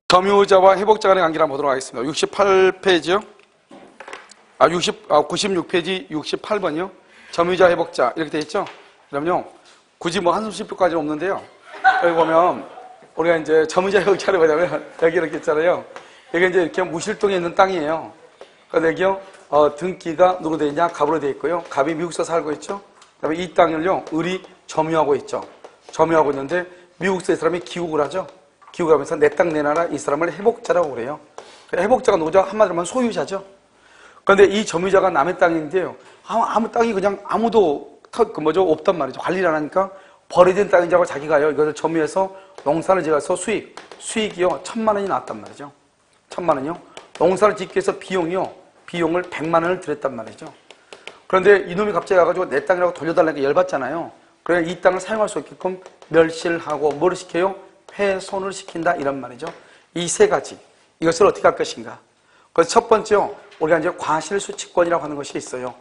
점유자와 회복자 간의 관계를 한번 보도록 하겠습니다. 68페이지요. 96페이지 68번이요. 점유자, 회복자 이렇게 돼 있죠. 그럼요. 굳이 뭐 한숨 쉴 필요까지는 없는데요. 여기 보면 우리가 이제 점유자, 회복자를 보자면 여기 이렇게 있잖아요. 여기 이제 이렇게 무실동에 있는 땅이에요. 그런데 여기요, 등기가 누구 돼 있냐? 갑으로 돼 있고요. 갑이 미국에서 살고 있죠. 그다음에 이 땅을요, 을이 점유하고 있죠. 점유하고 있는데 미국에서 이 사람이 기욱을 하죠. 기욱하면서 내 땅 내놔라, 이 사람을 회복자라고 그래요. 회복자가 누구죠? 한마디로 하면 소유자죠. 그런데 이 점유자가 남의 땅인데요, 아무 땅이 그냥 아무도 없단 말이죠. 관리를 안 하니까 버려진 땅인 줄 알고 자기가요, 이것을 점유해서 농사를 지어서 수익이요 1000만 원이 나왔단 말이죠. 1000만 원이요. 농사를 짓기 위해서 비용을 100만 원을 들였단 말이죠. 그런데 이놈이 갑자기 와가지고 내 땅이라고 돌려달라니까 열받잖아요. 그래서 이 땅을 사용할 수 있게끔 멸실하고 뭐를 시켜요? 훼손을 시킨다, 이런 말이죠. 이 세 가지, 이것을 어떻게 할 것인가. 그래서 첫 번째요, 우리가 이제 과실수취권이라고 하는 것이 있어요.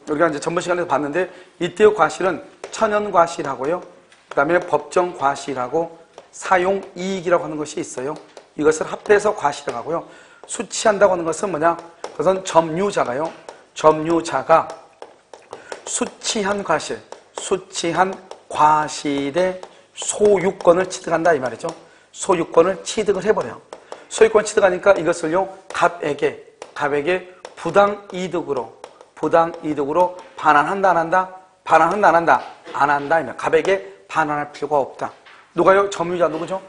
우리가 이제 전번 시간에도 봤는데, 이때의 과실은 천연과실하고요, 그 다음에 법정과실하고 사용이익이라고 하는 것이 있어요. 이것을 합해서 과실이라고 하고요. 수취한다고 하는 것은 뭐냐? 그것은 점유자가 수취한 과실의 소유권을 취득한다, 이 말이죠. 소유권을 취득을 해버려요. 소유권 취득하니까 이것을요, 갑에게 부당이득으로 반환한다, 안 한다? 반환한다, 안 한다? 안 한다, 이말. 갑에게 반환할 필요가 없다. 누가요? 점유자 누구죠?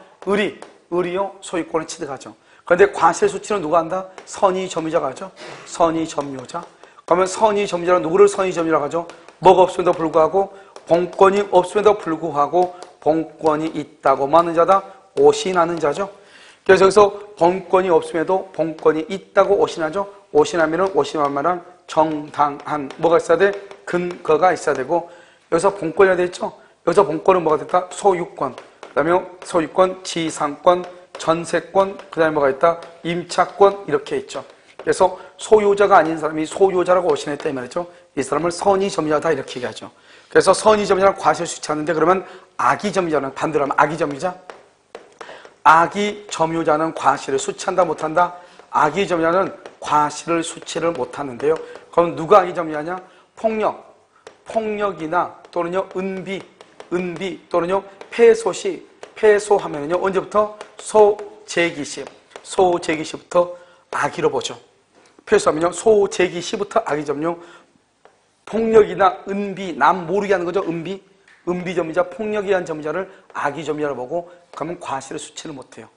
을이요, 소유권을 취득하죠. 그런데 과실수취는 누가 한다? 선의 점유자가 하죠. 선의 점유자. 그러면 선의 점유자는 누구를 선의 점유자라고 하죠? 뭐가 없음에도 불구하고, 본권이 없음에도 불구하고 본권이 있다고 하는 자다, 오신하는 자죠. 그래서 여기서 본권이 없음에도 본권이 있다고 오신하죠. 오신하면은 오신하면 정당한 뭐가 있어야 돼? 근거가 있어야 되고, 여기서 본권이 어디 있죠? 여기서 본권은 뭐가 됐다? 소유권. 그 다음에 소유권, 지상권, 전세권, 그 다음에 뭐가 있다? 임차권, 이렇게 있죠. 그래서 소유자가 아닌 사람이 소유자라고 오신했다, 이 말이죠. 이 사람을 선의 점유자다, 이렇게 얘기하죠. 그래서 선의 점유자는 과실수취하는데, 그러면 악의 점유자는 반대로 하면 악의 점유자? 악의 점유자는 과실을 수취한다, 못한다? 악의 점유자는 과실을 수취를 못하는데요. 그럼 누가 악의 점유자냐? 폭력이나 또는요 은비 또는요 패소하면은요 언제부터? 소재기시부터 악의로 보죠. 패소하면요 소재기시부터 악의 점유. 폭력이나 은비, 남 모르게 하는 거죠. 은비 점유자, 폭력에 의한 점유자를 악의 점유자로 보고, 그러면 과실을 수취를 못해요.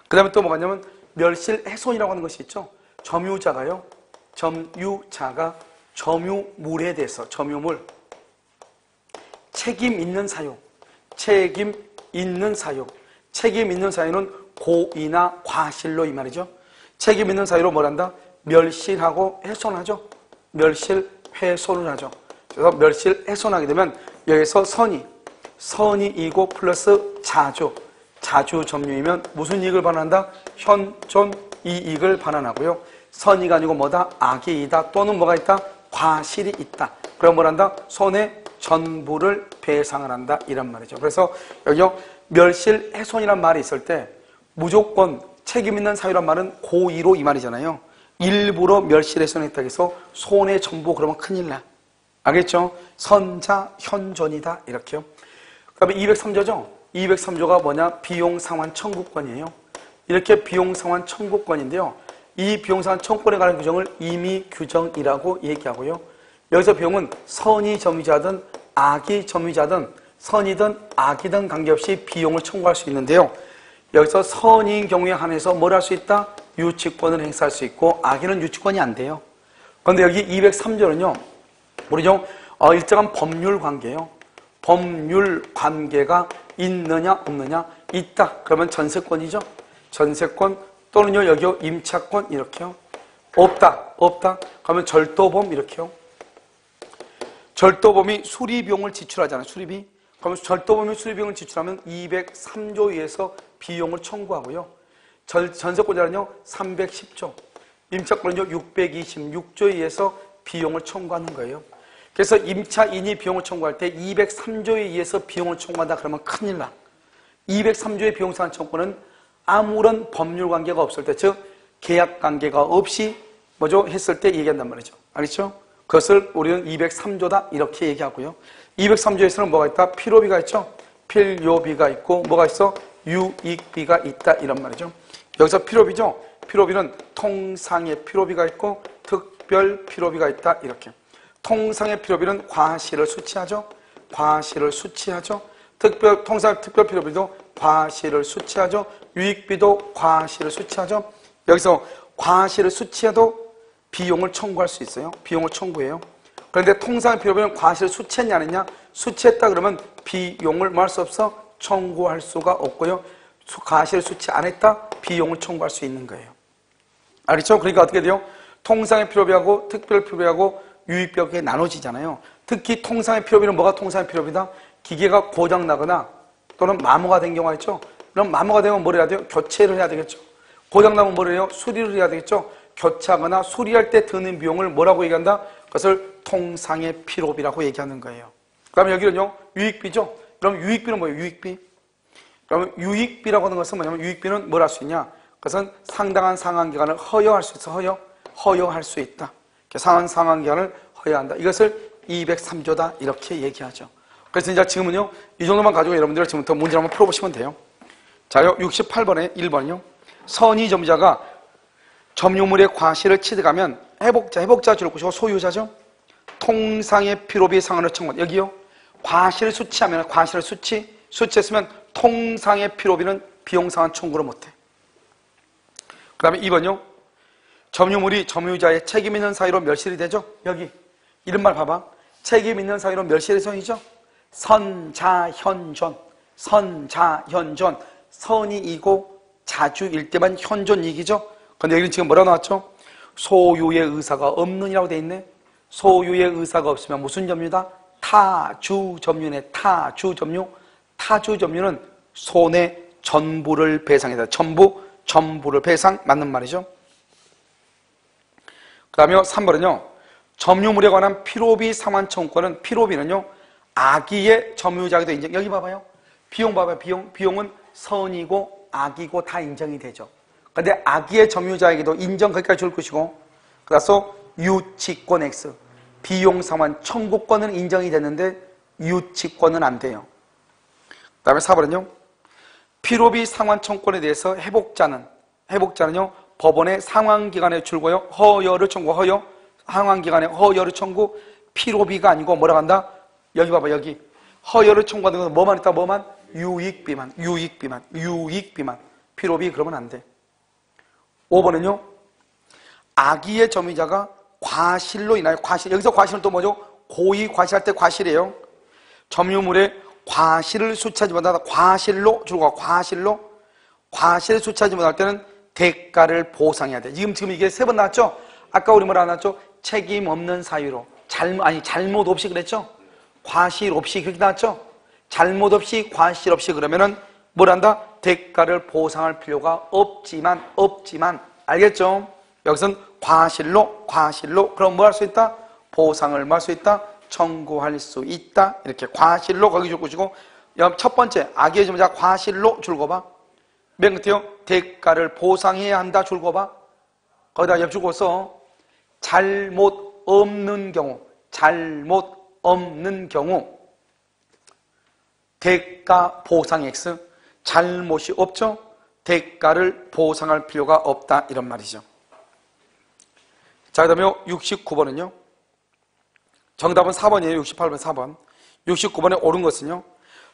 그 다음에 또 뭐가 있냐면 멸실훼손이라고 하는 것이 있죠. 점유자가 점유물에 대해서, 점유물 책임 있는 사유는 고의나 과실로, 이 말이죠. 책임 있는 사유로 뭘 한다? 멸실하고 훼손하죠. 훼손을 하죠. 그래서 멸실훼손하게 되면 여기서 선의이고 플러스 자주 점유이면 무슨 이익을 반환한다? 현존 이익을 반환하고요. 선의가 아니고 뭐다? 악의이다, 또는 뭐가 있다? 과실이 있다. 그럼 뭘 한다? 손해 전부를 배상을 한다, 이란 말이죠. 그래서 여기요 멸실훼손이란 말이 있을 때 무조건 책임 있는 사유란 말은 고의로, 이 말이잖아요. 일부러 멸실훼손했다고 해서 손해 전부, 그러면 큰일 나. 알겠죠? 선자 현존이다, 이렇게요. 그 다음에 203조죠. 203조가 뭐냐? 비용상환 청구권이에요. 이렇게 비용상환 청구권인데요. 이 비용상환 청구권에 관한 규정을 임의규정이라고 얘기하고요. 여기서 비용은 선의 점유자든 악의 점유자든 선이든 악이든 관계없이 비용을 청구할 수 있는데요. 여기서 선의인 경우에 한해서 뭘 할 수 있다? 유치권을 행사할 수 있고, 악의는 유치권이 안 돼요. 그런데 여기 203조는요, 우리죠, 일정한 법률 관계예요. 법률 관계가 있느냐 없느냐? 있다. 그러면 전세권이죠. 전세권 또는요 여기요 임차권, 이렇게요. 없다. 그러면 절도범, 이렇게요. 절도범이 수리비용을 지출하잖아요. 수리비. 그러면 절도범이 수리비용을 지출하면 203조에 의해서 비용을 청구하고요. 전세권자는요 310조, 임차권은요 626조에 의해서 비용을 청구하는 거예요. 그래서 임차인이 비용을 청구할 때 203조에 의해서 비용을 청구한다 그러면 큰일 나. 203조의 비용상환 청구는 아무런 법률 관계가 없을 때, 즉 계약 관계가 없이 뭐죠? 했을 때 얘기한단 말이죠. 알겠죠? 그것을 우리는 203조다 이렇게 얘기하고요. 203조에서는 뭐가 있다? 필요비가 있죠? 필요비가 있고 뭐가 있어? 유익비가 있다 이런 말이죠. 여기서 필요비죠? 필요비는 통상의 필요비가 있고 특별 필요비가 있다 이렇게. 통상의 필요비는 과실을 수치하죠. 과실을 수치하죠. 통상 특별 필요비도 과실을 수치하죠. 유익비도 과실을 수치하죠. 여기서 과실을 수치해도 비용을 청구할 수 있어요. 비용을 청구해요. 그런데 통상의 필요비는 과실을 수치했냐 안 했냐? 수치했다 그러면 비용을 뭐 할 수 없어? 청구할 수가 없고요. 과실을 수치 안 했다? 비용을 청구할 수 있는 거예요. 알겠죠? 그러니까 어떻게 돼요? 통상의 필요비하고 특별 필요비하고 유익비하고 나눠지잖아요. 특히 통상의 필요비는 뭐가 통상의 필요비다? 기계가 고장나거나 또는 마모가 된 경우가 있죠. 그럼 마모가 되면 뭘 해야 돼요? 교체를 해야 되겠죠. 고장나면 뭘 해요? 수리를 해야 되겠죠. 교체하거나 수리할 때 드는 비용을 뭐라고 얘기한다? 그것을 통상의 필요비라고 얘기하는 거예요. 그러면 여기는요 유익비죠. 그럼 유익비는 뭐예요? 유익비. 그러면 유익비라고 하는 것은 뭐냐면 유익비는 뭘 할 수 있냐? 그것은 상당한 상환기간을 허여할 수 있어. 허여할 수 있다. 상환기간을 허여한다. 이것을 203조다 이렇게 얘기하죠. 그래서 이제 지금은요 이 정도만 가지고 여러분들 지금부터 문제를 한번 풀어보시면 돼요. 자요 68번에 1번이요. 선의 점유자가 점유물의 과실을 취득하면 해복자 줄 것이고 소유자죠. 통상의 필요비 상환을 청구한다. 여기요 과실을 수치하면 과실을 수치했으면 통상의 필요비는 비용 상환 청구를 못해. 그 다음에 2번요. 점유물이 점유자의 책임 있는 사유로 멸실이 되죠. 여기 이런 말 봐봐. 책임 있는 사유로 멸실의 성이죠. 선자현존. 선이이고 자주일 때만 현존이익이죠. 근데 여기는 지금 뭐라 나왔죠? 소유의 의사가 없는이라고 돼 있네. 소유의 의사가 없으면 무슨 점유다? 타주점유네. 타주점유. 타주점유는 손의 전부를 배상이다. 전부를 배상 맞는 말이죠. 그 다음에 3번은요. 점유물에 관한 필요비 상환 청구권은 필요비는요. 악의의 점유자에게도 인정. 여기 봐봐요. 비용 봐봐요. 비용은 선이고 악이고 다 인정이 되죠. 근데 악의의 점유자에게도 인정 거기까지 줄 것이고 그래서 유치권 X 비용 상환 청구권은 인정이 됐는데 유치권은 안 돼요. 그 다음에 4번은요. 필요비 상환 청구권에 대해서 해복자는요. 법원의 상환기간에 줄고요. 허여를 청구, 상환기간에 허여를 청구, 필요비가 아니고 뭐라고 한다? 여기 봐봐, 여기. 허여를 청구하는 것은 뭐만 있다, 뭐만? 유익비만. 필요비 그러면 안 돼. 5번은요. 악의의 점유자가 과실로 인하여, 여기서 과실은 또 뭐죠? 고의 과실할 때 과실이에요. 점유물에 과실을 수치하지 못한다. 과실로 줄고, 과실을 수치하지 못할 때는 대가를 보상해야 돼. 지금 이게 3번 나왔죠? 아까 우리 뭐라 나왔죠? 책임 없는 사유로. 잘못 없이 그랬죠? 과실 없이 그렇게 나왔죠? 잘못 없이, 과실 없이 그러면은 뭘 한다? 대가를 보상할 필요가 없지만, 알겠죠? 여기서는 과실로, 그럼 뭐 할 수 있다? 보상을 뭐 할 수 있다? 청구할 수 있다. 이렇게 과실로 거기 줄 것이고, 첫 번째, 악의의 점유자 과실로 줄 거 봐. 맨 끝에요. 대가를 보상해야 한다 줄 거 봐. 거기다 옆 줄거 써. 잘못 없는 경우 대가 보상 X. 잘못이 없죠? 대가를 보상할 필요가 없다 이런 말이죠. 자, 그 다음에 69번은요. 정답은 4번이에요. 68번 4번. 69번에 옳은 것은요.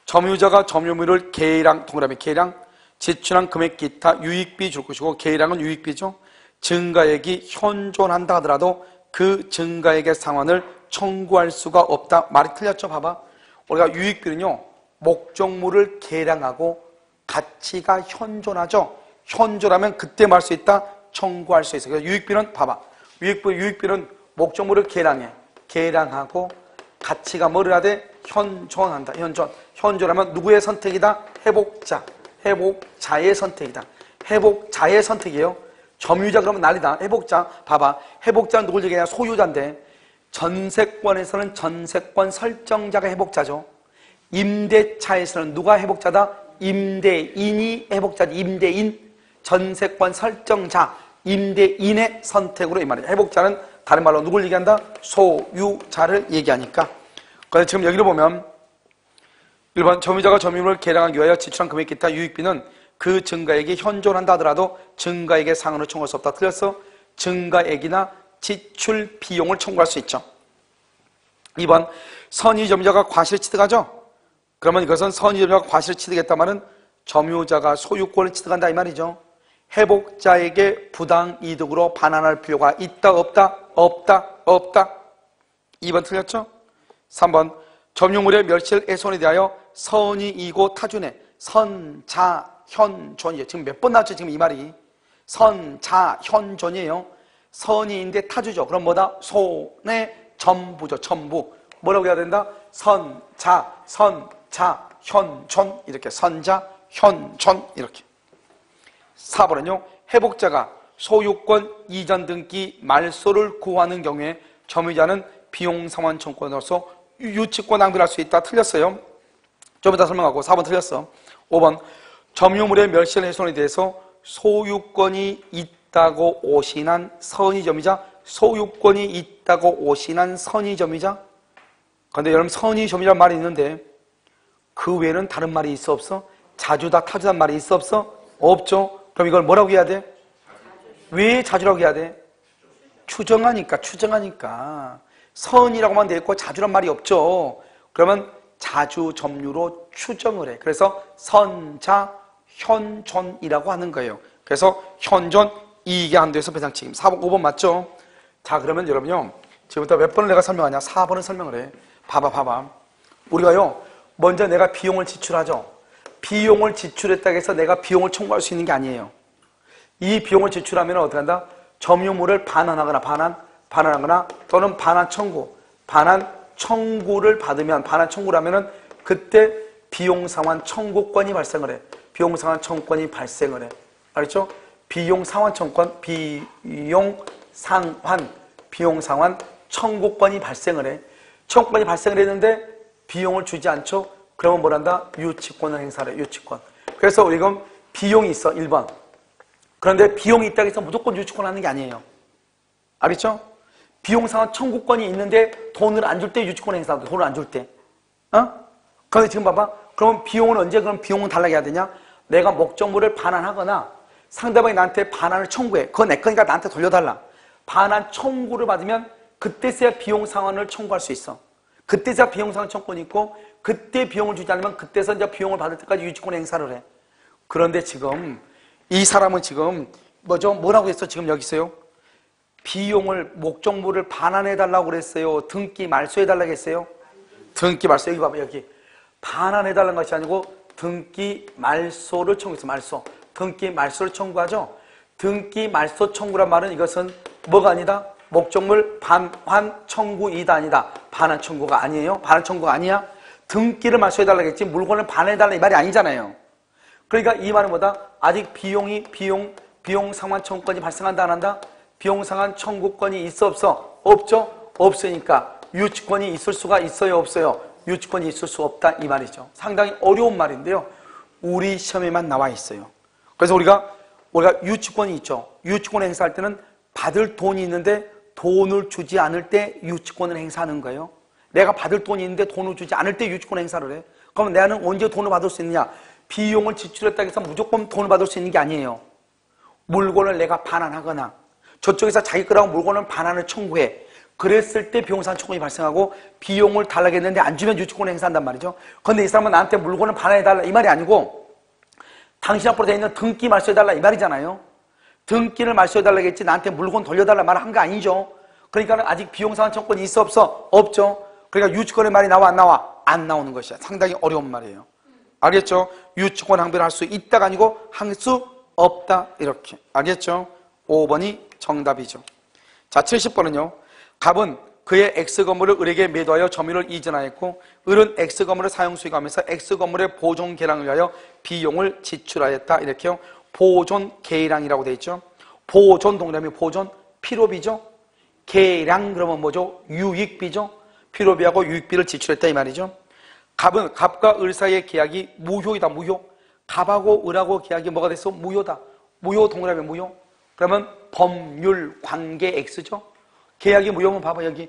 점유자가 점유물을 동그라미 계량 지출한 금액 기타 유익비 줄 것이고 계량은 유익비죠. 증가액이 현존한다 하더라도 그 증가액의 상환을 청구할 수가 없다. 말이 틀렸죠? 봐봐. 우리가 유익비는요. 목적물을 계량하고 가치가 현존하죠. 현존하면 그때 뭐 할 수 있다? 청구할 수 있어요. 그래서 유익비는 봐봐. 유익비는 목적물을 계량하고 가치가 뭐를 해야 돼? 현존한다. 현존하면 누구의 선택이다? 해복자의 선택이다. 회복자의 선택이에요. 점유자 그러면 난리다. 회복자, 봐봐. 회복자는 누굴 얘기하냐? 소유자인데 전세권에서는 전세권 설정자가 회복자죠. 임대차에서는 누가 회복자다? 임대인이 회복자지. 임대인, 전세권 설정자, 임대인의 선택으로 이 말이에요. 회복자는 다른 말로 누굴 얘기한다? 소유자를 얘기하니까. 그래서 지금 여기를 보면 1번 점유자가 점유물을 개량하기 위하여 지출한 금액 기타 유익비는 그 증가액이 현존한다 하더라도 증가액의 상한으로 청구할 수 없다. 틀렸어? 증가액이나 지출 비용을 청구할 수 있죠. 2번 선의 점유자가 과실 취득하죠. 그러면 이것은 선의 점유자가 과실 취득했단 말은 점유자가 소유권을 취득한다 이 말이죠. 회복자에게 부당 이득으로 반환할 필요가 있다 없다? 없다 없다. 2번 틀렸죠? 3번 점유물의 멸실훼손에 대하여 선의이고 타준의 선자현존이에요. 지금 몇 번 나왔죠? 지금 이 말이 선자현존이에요. 선의인데 타주죠. 그럼 뭐다? 손의 전부죠. 전부. 뭐라고 해야 된다? 선자현존 이렇게 선자현존 이렇게. 4번은요. 회복자가 소유권 이전 등기 말소를 구하는 경우에 점유자는 비용상환 청구권으로서 유치권 낭비를 할 수 있다. 틀렸어요. 좀 이따 설명하고 4번 틀렸어. 5번 점유물의 멸실훼손에 대해서 소유권이 있다고 오신한 선의점유자, 소유권이 있다고 오신한 선의점유자. 그런데 여러분 선의점유자란 말이 있는데 그 외에는 다른 말이 있어 없어? 자주다 타주다는 말이 있어 없어? 없죠. 그럼 이걸 뭐라고 해야 돼? 왜 자주라고 해야 돼? 추정하니까 선이라고만 돼 있고 자주란 말이 없죠. 그러면 자주 점유로 추정을 해. 그래서 선자 현존이라고 하는 거예요. 그래서 현존 이익의 한도에서 배상 책임. 4번 5번 맞죠? 자 그러면 여러분요 지금부터 몇 번을 내가 설명하냐? 4번을 설명을 해. 봐봐 우리가요 먼저 내가 비용을 지출하죠. 비용을 지출했다고 해서 내가 비용을 청구할 수 있는 게 아니에요. 이 비용을 지출하면 어떻게 한다? 점유물을 반환하거나 반환하거나 또는 반환 청구를 받으면 반환 청구를 하면은 그때 비용상환 청구권이 발생을 해. 비용상환 청구권이 발생을 해. 알겠죠? 비용상환 청구권, 비용상환 청구권이 발생을 해. 청구권이 발생을 했는데 비용을 주지 않죠? 그러면 뭐란다? 유치권을 행사를 해. 유치권. 그래서 우리가 비용이 있어. 1번. 그런데 비용이 있다고 해서 무조건 유치권 하는 게 아니에요. 알겠죠? 비용상환 청구권이 있는데 돈을 안 줄 때 유치권 행사하고 돈을 안 줄 때. 그런데 지금 봐봐. 그럼 비용은 언제 그럼 비용은 달라고 해야 되냐? 내가 목적물을 반환하거나 상대방이 나한테 반환을 청구해. 그건 내 거니까 나한테 돌려달라. 반환 청구를 받으면 그때서야 비용상환을 청구할 수 있어. 그때서야 비용상환 청구권이 있고 그때 비용을 주지 않으면 그때서 이제 비용을 받을 때까지 유치권 행사를 해. 그런데 지금 이 사람은 지금 뭐라고 했어? 지금 여기 있어요. 비용을 목적물을 반환해달라고 그랬어요. 등기 말소해달라고 했어요. 등기 말소 여기 봐봐 여기 반환해달라는 것이 아니고 등기 말소를 청구했어. 말소 등기 말소를 청구하죠. 등기 말소 청구란 말은 이것은 뭐가 아니다? 목적물 반환 청구이다 아니다. 반환 청구가 아니에요. 반환 청구가 아니야. 등기를 말소해달라고 했지 물건을 반환해달라 이 말이 아니잖아요. 그러니까 이 말은 뭐다? 아직 비용 상환 청구권이 발생한다 안 한다? 비용 상환 청구권이 있어 없어? 없죠? 없으니까 유치권이 있을 수가 있어요 없어요? 유치권이 있을 수 없다 이 말이죠. 상당히 어려운 말인데요. 우리 시험에만 나와 있어요. 그래서 우리가 유치권이 있죠. 유치권 행사할 때는 받을 돈이 있는데 돈을 주지 않을 때 유치권을 행사하는 거예요. 내가 받을 돈이 있는데 돈을 주지 않을 때 유치권 행사를 해. 그럼 나는 언제 돈을 받을 수 있느냐? 비용을 지출했다고 해서 무조건 돈을 받을 수 있는 게 아니에요. 물건을 내가 반환하거나 저쪽에서 자기 거라고 물건을 반환을 청구해. 그랬을 때 비용상환 청구권이 발생하고 비용을 달라고 했는데 안 주면 유치권을 행사한단 말이죠. 그런데 이 사람은 나한테 물건을 반환해달라 이 말이 아니고 당신 앞으로 돼 있는 등기 말소해달라 이 말이잖아요. 등기를 말소해달라고 했지 나한테 물건 돌려달라 말 한 거 아니죠. 그러니까 아직 비용상환 청구권이 있어 없어? 없죠. 그러니까 유치권의 말이 나와 안 나와? 안 나오는 것이야. 상당히 어려운 말이에요. 알겠죠? 유치권 항변을 할 수 있다가 아니고 할 수 없다 이렇게. 알겠죠? 5번이 정답이죠. 자 70번은요. 갑은 그의 X건물을 을에게 매도하여 점유를 이전하였고 을은 X건물을 사용수익하면서 X건물의 보존 개량을 위하여 비용을 지출하였다. 이렇게요. 보존 계량이라고 되어 있죠. 보존 동그라미 보존 필요비죠. 계량 그러면 뭐죠? 유익비죠. 필요비하고 유익비를 지출했다 이 말이죠. 갑은 갑과 을 사이의 계약이 무효이다. 무효. 갑하고 을하고 계약이 뭐가 됐어? 무효다. 무효 동그라미 무효. 그러면 법률 관계 X죠. 계약이 무효면 봐봐 여기.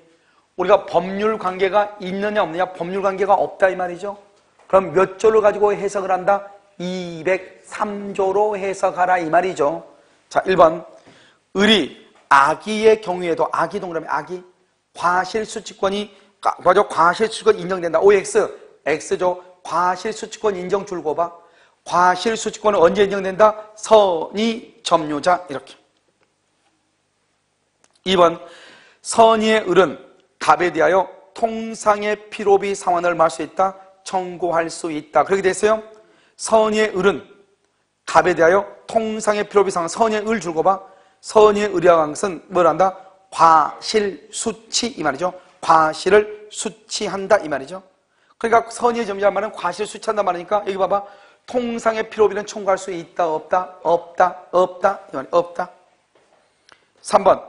우리가 법률 관계가 있느냐 없느냐? 법률 관계가 없다 이 말이죠. 그럼 몇 조를 가지고 해석을 한다? 203조로 해석하라 이 말이죠. 자, 1번. 을이 악의의 경우에도 악의 동그라미 악의 과실수취권이 과실수취권 인정된다. OX X죠. 과실수취권 인정 줄고 봐. 과실수취권은 언제 인정된다? 선의 점유자 이렇게. 2번. 선의의 을은 갑에 대하여 통상의 필요비 상환을 말 수 있다. 청구할 수 있다. 그렇게 됐어요. 선의의 을은 갑에 대하여 통상의 필요비 상환. 선의의 을 줄고 봐. 선의의 을이라는 것은 뭘 한다? 과실수취 이 말이죠. 과실을 수취한다 이 말이죠. 그러니까 선의의 점유자 말은 과실을 수취한다 말이니까 여기 봐봐. 통상의 필요비는 청구할 수 있다 없다? 없다 없다 이 말이 없다. 3번.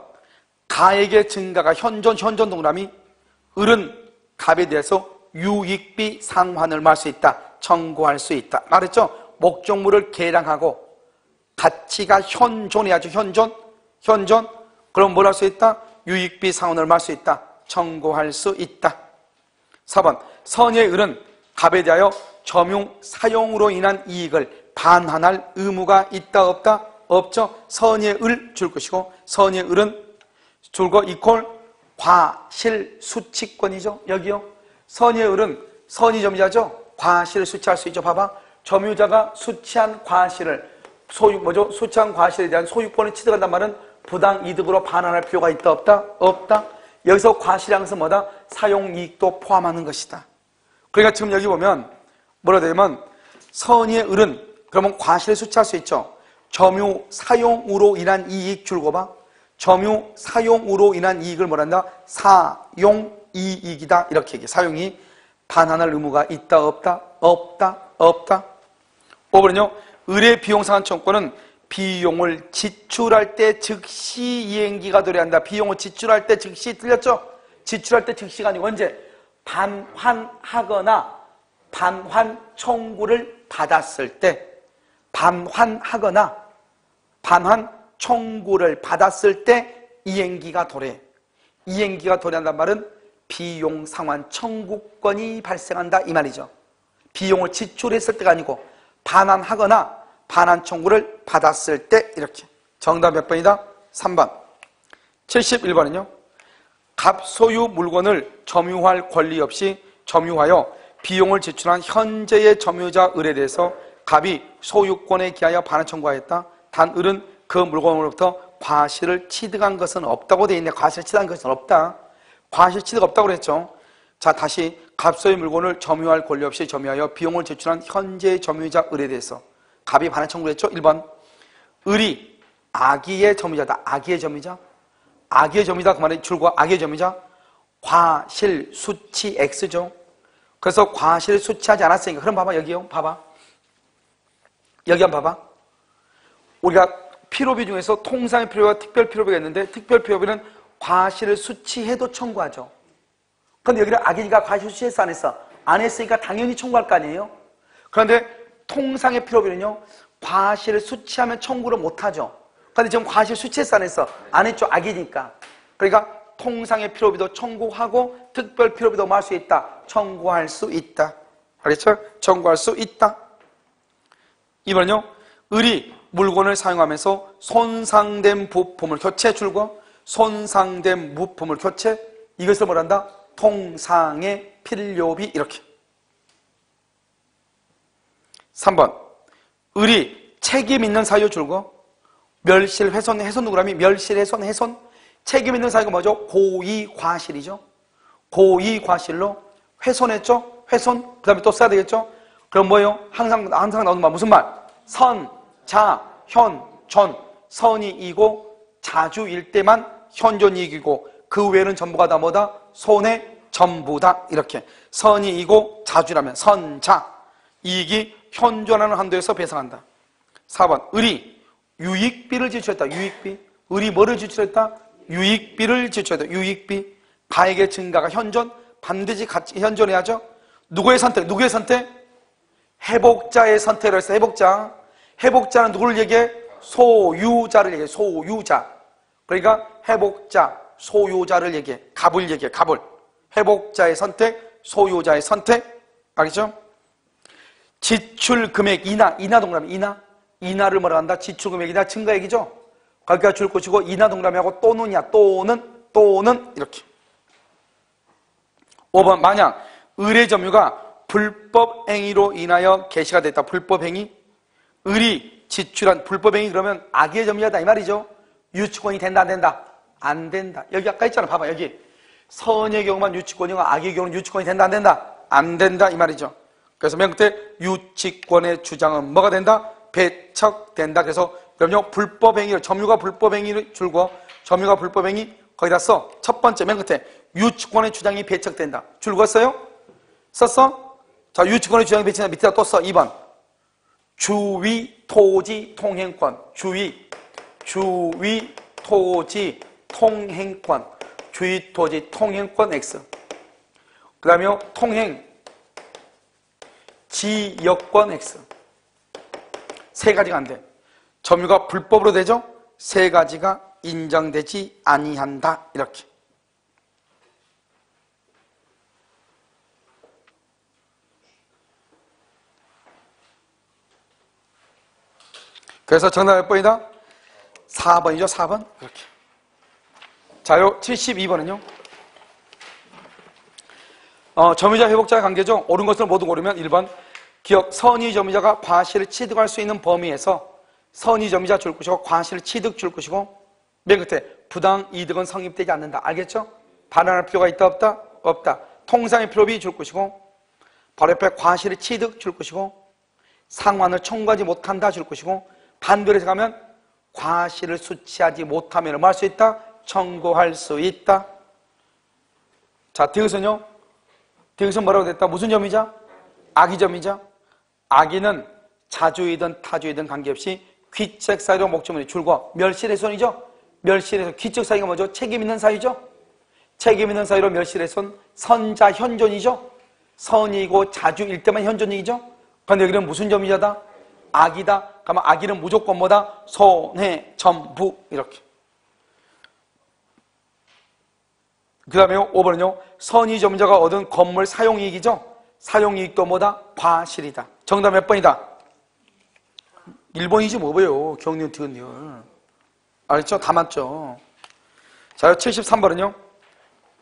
가액의 증가가 현존 동그라미 을은 갑에 대해서 유익비 상환을 말 수 있다. 청구할 수 있다. 말했죠? 목적물을 계량하고 가치가 현존해야죠. 현존. 그럼 뭘 할 수 있다? 유익비 상환을 말 수 있다. 청구할 수 있다. 4번. 선의의 을은 갑에 대하여 점용 사용으로 인한 이익을 반환할 의무가 있다 없다? 없죠. 선의의 을 줄 것이고 선의의 을은 줄거 이퀄 과실수취권이죠. 여기요. 선의의 을은 선의 점유자죠. 과실을 수취할 수 있죠. 봐봐. 점유자가 수취한 과실을 수취한 과실에 대한 소유권을 취득한단 말은 부당 이득으로 반환할 필요가 있다 없다? 없다. 여기서 과실이라는 것은 뭐다? 사용이익도 포함하는 것이다. 그러니까 지금 여기 보면 뭐라 되냐면 선의의 을은 그러면 과실을 수취할 수 있죠. 점유 사용으로 인한 이익 줄고 봐. 점유 사용으로 인한 이익을 뭐란다? 사용이익이다. 이렇게 얘기해. 사용이 반환할 의무가 있다 없다? 없다 없다. 5번은요. 을의 비용 상환 청구권은 비용을 지출할 때 즉시 이행기가 도래한다. 비용을 지출할 때 즉시 틀렸죠? 지출할 때 즉시가 아니고 언제? 반환하거나 반환 청구를 받았을 때 반환하거나 반환 청구를 받았을 때 이행기가 도래. 이행기가 도래한단 말은 비용 상환 청구권이 발생한다 이 말이죠. 비용을 지출했을 때가 아니고 반환하거나 반환 청구를 받았을 때 이렇게. 정답 몇 번이다? 3번. 71번은요. 갑 소유 물건을 점유할 권리 없이 점유하여 비용을 지출한 현재의 점유자 을에 대해서 갑이 소유권에 기하여 반환 청구하였다. 단 을은 그 물건으로부터 과실을 취득한 것은 없다고 되어 있네. 과실을 취득한 것은 없다. 과실 취득 없다고 그랬죠. 자, 다시 갑소의 물건을 점유할 권리 없이 점유하여 비용을 지출한 현재의 점유자 을에 대해서 갑이 반환 청구했죠. 1번. 을이 악의의 점유자다. 악의의 점유자. 악의의 점유자 그 말이 줄과 악의의 점유자. 과실 수치 X죠. 그래서 과실을 수치하지 않았으니까. 그럼 봐봐 여기요. 봐봐. 여기 한번 봐봐. 우리가 필요비 중에서 통상의 필요비와 특별 필요비가 있는데 특별 필요비는 과실을 수치해도 청구하죠. 그런데 여기는 악의가 과실 수치했어 안 했어? 안 했으니까 당연히 청구할 거 아니에요? 그런데 통상의 필요비는요. 과실을 수치하면 청구를 못하죠. 그런데 지금 과실 수치했어 안 했어? 안 했죠. 악의니까. 그러니까 통상의 필요비도 청구하고 특별 필요비도 뭐 할 수 있다? 청구할 수 있다. 알겠죠? 청구할 수 있다. 이번은요. 을이 물건을 사용하면서 손상된 부품을 교체 줄고 손상된 부품을 교체 이것을 뭐란다? 통상의 필요비 이렇게. 3번. 을이 책임 있는 사유 줄고 멸실 훼손 누구라미? 멸실 훼손 책임 있는 사유가 뭐죠? 고의 과실이죠. 고의 과실로 훼손했죠. 훼손 그 다음에 또 써야 되겠죠. 그럼 뭐예요? 항상 나오는 말 무슨 말? 선, 자, 현, 전. 선이이고 자주일 때만 현존이익이고 그 외에는 전부가 다 뭐다? 손해 전부다. 이렇게. 선이이고 자주라면 선자. 이익이 현존하는 한도에서 배상한다. 4번 을이 유익비를 지출했다. 유익비. 을이 뭐를 지출했다? 유익비를 지출했다. 유익비. 가액의 증가가 현존. 반드시 같이 현존해야죠. 누구의 선택? 누구의 선택? 회복자의 선택을 해서 회복자. 회복자는 누구를 얘기해? 소유자를 얘기해. 소유자. 그러니까 회복자, 소유자를 얘기해. 갑을 얘기해. 갑을. 회복자의 선택, 소유자의 선택. 알겠죠? 지출 금액 인하 동그라미 인하를 뭐라 한다? 지출 금액이나 증가액이죠. 거기가 줄 것이고 인하 동그라미하고 또는이야. 또는 이렇게. 5번 만약 을의 점유가 불법 행위로 인하여 개시가 됐다. 불법 행위. 을이 지출한 불법 행위 그러면 악의 점유자다 이 말이죠. 유치권이 된다 안 된다? 안 된다. 여기 아까 있잖아. 봐봐 여기. 선의 경우만 유치권이고 악의 경우는 유치권이 된다 안 된다? 안 된다 이 말이죠. 그래서 맨 끝에 유치권의 주장은 뭐가 된다? 배척된다. 그래서 그럼요 불법 행위를 점유가 불법 행위를 줄고 점유가 불법 행위 거기다 써. 첫 번째 맨 끝에 유치권의 주장이 배척된다. 줄거어요? 썼어? 자 유치권의 주장이 배척된다. 밑에다 또 써. 2번 주위 토지 통행권. 주위 토지 통행권. 주위 토지 통행권 X. 그 다음에 통행 지역권 X. 세 가지가 안 돼. 점유가 불법으로 되죠? 세 가지가 인정되지 아니한다. 이렇게. 그래서 정답 몇 번이다? 4번이죠. 4번. 이렇게. 자요 72번은요. 점유자 회복자 관계죠. 옳은 것을 모두 고르면 1번 기억 선의 점유자가 과실을 취득할 수 있는 범위에서 선의 점유자 줄 것이고 과실 취득 줄 것이고 맨 끝에 부당 이득은 성립되지 않는다. 알겠죠? 반환할 필요가 있다 없다? 없다. 통상의 필요비 줄 것이고 바로 옆에 과실을 취득 줄 것이고 상환을 청구하지 못한다 줄 것이고 반대로 해서 가면 과실을 수취하지 못하면 뭐 할 수 있다? 청구할 수 있다. 자, 디귿은요? 디귿은 뭐라고 됐다? 무슨 점이자? 악의점이자. 악의는 자주이든 타주이든 관계없이 귀책 사유로 목적물이 줄고 멸실훼손이죠. 멸실훼손. 귀책 사유가 뭐죠? 책임 있는 사유죠. 책임 있는 사유로 멸실훼손. 선자 현존이죠. 선이고 자주일 때만 현존이죠. 그런데 여기는 무슨 점이자다? 악이다. 그러면 악의는 무조건 뭐다? 손해, 전부 이렇게. 그 다음에 5번은요. 선의 점유자가 얻은 건물 사용이익이죠. 사용이익도 뭐다? 과실이다. 정답 몇 번이다? 1번이지 뭐예요. 경륜, 디귿. 알겠죠? 다 맞죠. 자, 73번은요.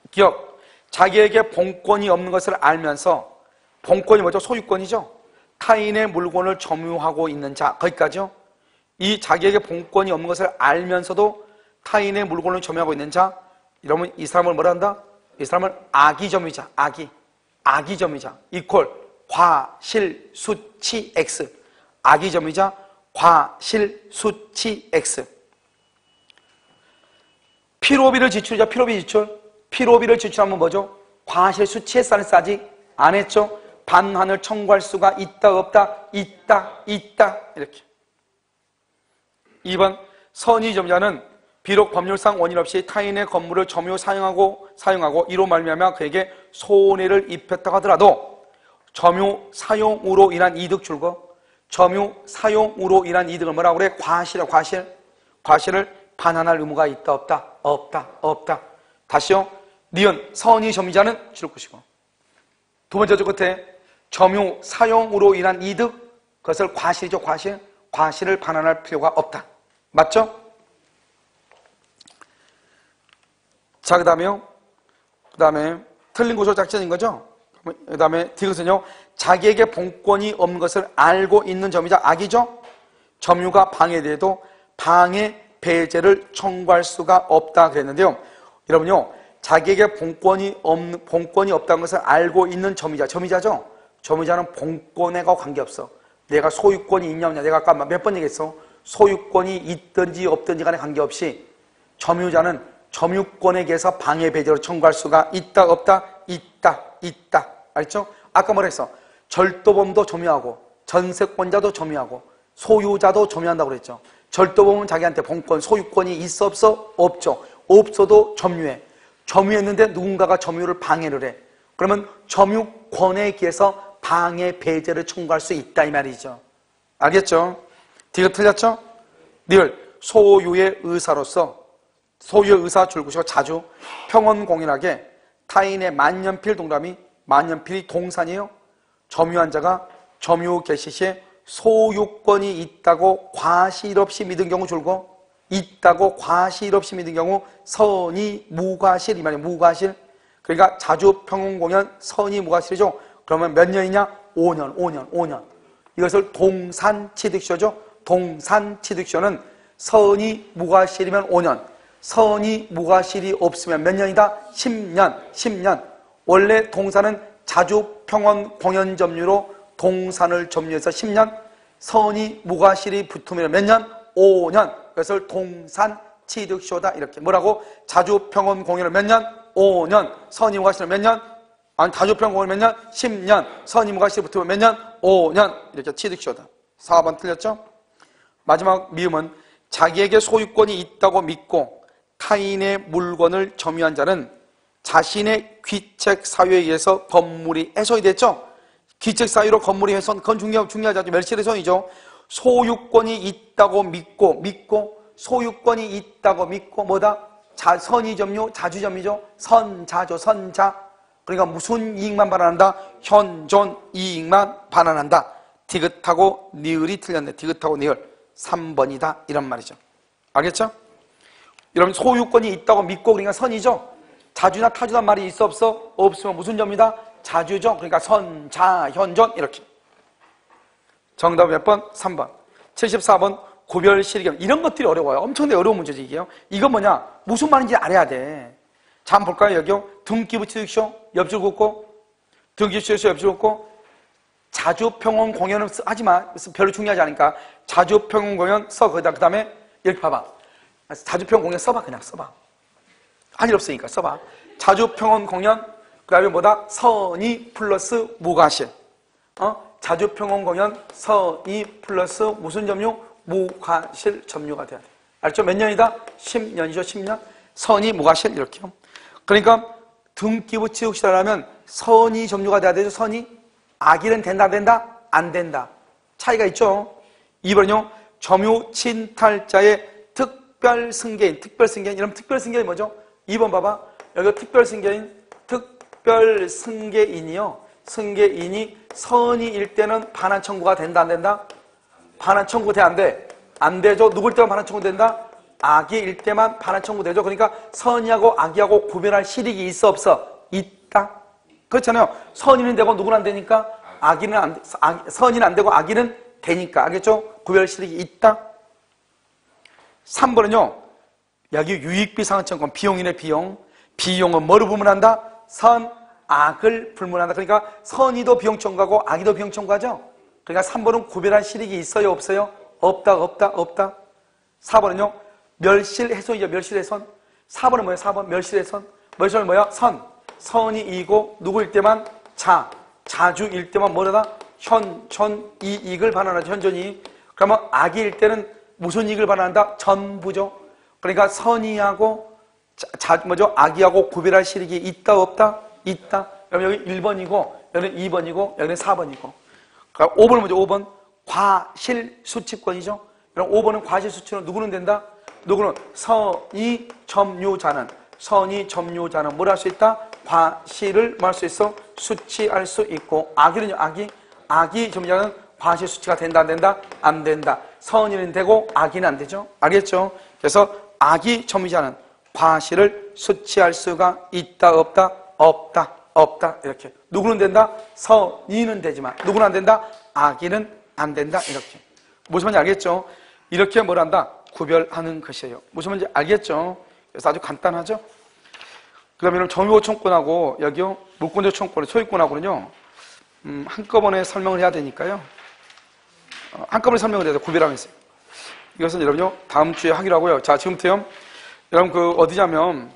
기억. 자기에게 본권이 없는 것을 알면서 본권이 뭐죠? 소유권이죠. 타인의 물건을 점유하고 있는 자. 거기까지요. 이 자기에게 본권이 없는 것을 알면서도 타인의 물건을 점유하고 있는 자. 이러면 이 사람을 뭐라 한다? 이 사람을 악의점유자. 악의점유자. 이퀄 과실수치 X. 악의점유자 과실수치 X. 피로비를 지출이자. 피로비 지출. 피로비를 지출하면 뭐죠? 과실수치했어 안 했어? 아직 안 했죠? 반환을 청구할 수가 있다 없다? 있다 이렇게. 2번 선의점유자는 비록 법률상 원인 없이 타인의 건물을 점유 사용하고 이로 말미암아 그에게 손해를 입혔다고 하더라도 점유 사용으로 인한 이득 줄거 점유 사용으로 인한 이득을 뭐라고 그래? 과실을 반환할 의무가 있다 없다. 다시요. 니은 선의 점유자는 줄 것이고 두 번째 줄 끝에 점유 사용으로 인한 이득 그것을 과실이죠. 과실을 반환할 필요가 없다. 맞죠? 자, 그 다음에 틀린 구조 작전인 거죠? 그 다음에 디귿은요. 자기에게 본권이 없는 것을 알고 있는 점유자 악이죠? 점유가 방해돼도 방해 배제를 청구할 수가 없다 그랬는데요. 여러분요. 자기에게 본권이 없다는 것을 알고 있는 점유자죠? 점유자는 본권에가 관계없어. 내가 소유권이 있냐 없냐. 내가 아까 몇 번 얘기했어? 소유권이 있든지 없든지 간에 관계없이 점유자는 점유권에게서 방해 배제를 청구할 수가 있다 없다? 있다. 알죠? 아까 뭐라 했어? 절도범도 점유하고 전세권자도 점유하고 소유자도 점유한다고 그랬죠. 절도범은 자기한테 본권, 소유권이 있어 없어? 없죠. 없어도 점유해. 점유했는데 누군가가 점유를 방해를 해. 그러면 점유권에 기해서 방해, 배제를 청구할 수 있다 이 말이죠. 알겠죠? D가 틀렸죠? 늘 소유의 의사로서 소유의 의사 줄구시고 자주 평온공연하게 타인의 만년필 동그라미 만년필이 동산이에요. 점유한 자가 점유 개시 시에 소유권이 있다고 과실 없이 믿은 경우 줄고 있다고 과실 없이 믿은 경우 선의 무과실 이 말이에요. 무과실. 그러니까 자주 평온공연 선의 무과실이죠. 그러면 몇 년이냐? 5년. 이것을 동산취득시효죠. 동산취득시효는 선의 무과실이면 5년, 선의 무과실이 없으면 몇 년이다? 10년. 원래 동산은 자주 평온 공연 점유로 동산을 점유해서 10년, 선의 무과실이 붙으면 몇 년? 5년. 그것을 동산취득시효다. 이렇게 뭐라고? 자주 평온 공연을 몇 년? 5년. 선의 무과실은 몇 년? 아니 자주 평온 공연 몇 년? 10년. 선의 무과실이 붙으면 몇 년? 5년. 이렇게 취득시효다. 4번 틀렸죠? 마지막 미음은 자기에게 소유권이 있다고 믿고 타인의 물건을 점유한 자는 자신의 귀책 사유에 의해서 건물이 훼손이 됐죠? 귀책 사유로 건물이 훼손, 그건 중요하지 않죠. 멸실훼손이죠. 소유권이 있다고 믿고 소유권이 있다고 믿고 뭐다? 선의점유, 자주점유죠. 선자. 그러니까 무슨 이익만 반환한다? 현존 이익만 반환한다. 디귿하고 니을이 틀렸네. 디귿하고 니을. 3번이다 이런 말이죠. 알겠죠? 여러분 소유권이 있다고 믿고 그러니까 선이죠. 자주나 타주란 말이 있어 없어? 없으면 무슨 점이다? 자주죠. 그러니까 선, 자, 현존 이렇게. 정답은 몇 번? 3번. 74번 구별 실익. 이런 것들이 어려워요. 엄청나게 어려운 문제지 이게요. 이건 뭐냐? 무슨 말인지 알아야 돼. 자 한번 볼까요? 여기요. 등기부 취득시효 옆줄 긋고 등기부 취득시효 옆줄 긋고 자주 평온 공연은 하지마. 별로 중요하지 않으니까 자주 평온 공연 써. 그 다음에 이렇게 봐봐. 자주 평온 공연 써봐. 그냥 써봐. 할 일 없으니까 써봐. 자주 평온 공연 그 다음에 뭐다? 선의 플러스 무과실. 자주 평온 공연 선의 플러스 무슨 점유? 무과실 점유가 돼야 돼. 알죠? 몇 년이다? 10년이죠. 10년. 선의 무과실 이렇게요. 그러니까 등기부 취득시효라면 선의 점유가 돼야 되죠. 선의. 악일은 된다? 안 된다. 차이가 있죠. 2번은요. 점유 친탈자의 특별승계인. 이러면 특별승계인이 뭐죠? 2번 봐봐. 여기 특별승계인이요. 승계인이 선의일 때는 반환 청구가 된다 안 된다? 반환 청구 돼 안 돼? 안 되죠. 누굴 때만 반환 청구 된다? 악의일 때만 반환 청구 되죠. 그러니까 선의하고 악의하고 구별할 실익이 있어 없어? 있다. 그렇잖아요. 선의는 되고 누구는 안 되니까 선의는 안 되고 악의는 되니까. 알겠죠? 구별 실익이 있다. 3번은요. 여기 유익비 상환청권 비용이네 비용. 비용은 뭐를 불문한다? 선, 악을 불문한다. 그러니까 선의도 비용 청구하고 악의도 비용 청구하죠. 그러니까 3번은 구별할 실익이 있어요 없어요? 없다. 4번은요. 멸실훼손이죠. 멸실훼손. 4번은 뭐예요? 4번 멸실훼손. 멸실은 뭐야? 선이이고 누구일 때만? 자주일 때만 뭐라다? 현존 이익을 반환하죠. 현존이익. 그러면 악의일 때는 무슨 이익을 반환한다? 전부죠. 그러니까 선의하고 악의하고 구별할 실익이 있다 없다? 있다. 그럼 여기 1번이고 여기는 2번이고 여기는 4번이고. 그러니까 5번은 뭐죠? 5번 과실수취권이죠. 그럼 5번은 과실수취는 누구는 된다? 누구는? 선의점유자는 뭘 할 수 있다? 과실을 뭐 할 수 있어? 수취할 수 있고. 악의는요. 악의 점유자는 과실 수취가 된다 안 된다? 안 된다. 선의는 되고 악의는 안 되죠. 알겠죠? 그래서 악의 점유자는 과실을 수취할 수가 있다 없다? 없다. 이렇게. 누구는 된다? 선의는 되지만 누구는 안 된다? 악의는 안 된다. 이렇게. 무슨 말인지 알겠죠? 이렇게 뭘 한다? 구별하는 것이에요. 무슨 말인지 알겠죠? 그래서 아주 간단하죠? 그 다음에 점유호청권하고 여기요 물권조청권, 소유권하고는요 한꺼번에 설명을 해야 되니까요. 한꺼번에 설명을 해야 돼요. 구별하면서. 이것은 여러분요 다음 주에 하기로 하고요. 자 지금부터요 여러분 어디냐면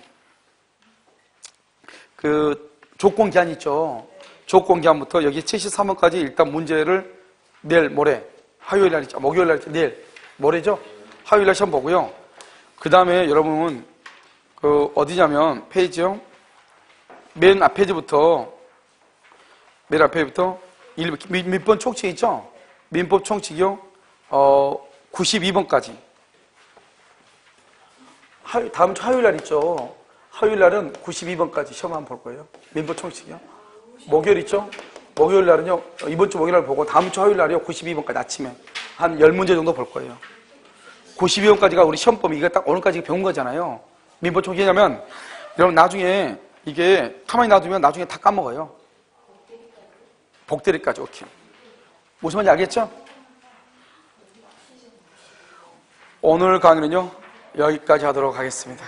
조건기한 있죠. 조건기한부터 여기 73번까지 일단 문제를 내일 모레 화요일 날 있죠. 목요일 날 있죠. 내일. 모레죠? 화요일 날 시험 보고요. 그 다음에 여러분, 어디냐면, 페이지요. 맨 앞 페이지부터, 민법 총칙 있죠? 민법 총칙이요. 92번까지. 다음 주 화요일 날 있죠. 화요일 날은 92번까지 시험 한번 볼 거예요. 민법 총칙이요. 목요일 있죠? 목요일 날은요, 이번 주 목요일 날 보고 다음 주 화요일 날이요, 92번까지 아침에. 한 10문제 정도 볼 거예요. 92번까지가 우리 시험법이 이게 딱 오늘까지 배운 거잖아요. 민법 총칙이냐면, 여러분 나중에 이게 가만히 놔두면 나중에 다 까먹어요. 복대리까지, 오케이. 무슨 말인지 알겠죠? 오늘 강의는요, 여기까지 하도록 하겠습니다.